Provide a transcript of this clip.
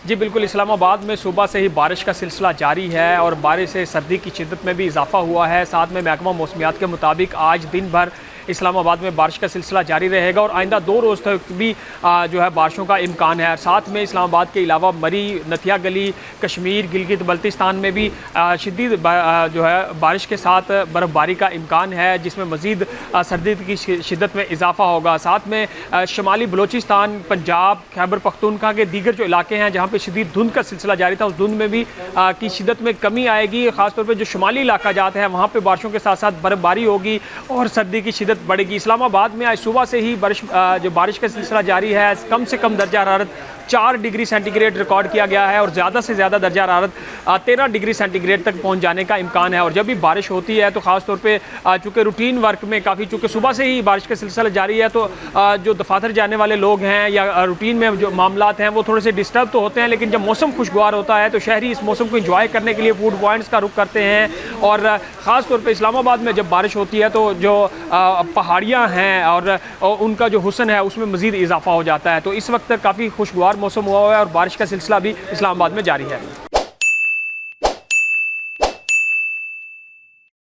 जी बिल्कुल, इस्लामाबाद में सुबह से ही बारिश का सिलसिला जारी है और बारिश से सर्दी की शिद्दत में भी इजाफा हुआ है। साथ में महकमा मौसमियात के मुताबिक आज दिन भर इस्लामाबाद में बारिश का सिलसिला जारी रहेगा और आइंदा 2 रोज़ तक भी जो है बारिशों का इम्कान है। साथ में इस्लामाबाद के अलावा मरी, नथिया गली, कश्मीर, गिलगित बल्तिस्तान में भी शदीद जो है बारिश के साथ बर्फ़बारी का इम्कान है, जिसमें मज़ीद सर्दी की शिद्दत में इजाफा होगा। साथ में शुमाली बलोचिस्तान, पंजाब, खैबर पख्तूनख्वा के दीगर जो इलाके हैं जहाँ पर शदीद धुंध का सिलसिला जारी था, उस धुंध में भी की शिद्दत में कमी आएगी। ख़ासतौर पर जो शुमाली इलाका जाते हैं वहाँ पर बारिशों के साथ साथ बर्फ़बारी होगी और सर्दी की शिद्दत बढ़ेगी। इस्लामाबाद में आज सुबह से ही जो बारिश का सिलसिला जारी है, कम से कम दर्जा हरारत 4 डिग्री सेंटीग्रेड रिकॉर्ड किया गया है और ज़्यादा से ज़्यादा दर्जा हरारत 13 डिग्री सेंटीग्रेड तक पहुंच जाने का इम्कान है। और जब भी बारिश होती है तो ख़ास तौर पे चूँकि रूटीन वर्क में चूँकि सुबह से ही बारिश का सिलसिला जारी है, तो जो दफातर जाने वाले लोग हैं या रूटीन में जो मामलात हैं वो थोड़े से डिस्टर्ब तो होते हैं, लेकिन जब मौसम खुशगवार होता है तो शहरी इस मौसम को इंजॉय करने के लिए फूड पॉइंट्स का रुख करते हैं। और ख़ास तौर पर इस्लामाबाद में जब बारिश होती है तो जो पहाड़ियाँ हैं और उनका जो हुस्न है उसमें मज़ीद इजाफा हो जाता है। तो इस वक्त काफ़ी खुशगवार मौसम हुआ है और बारिश का सिलसिला भी इस्लामाबाद में जारी है।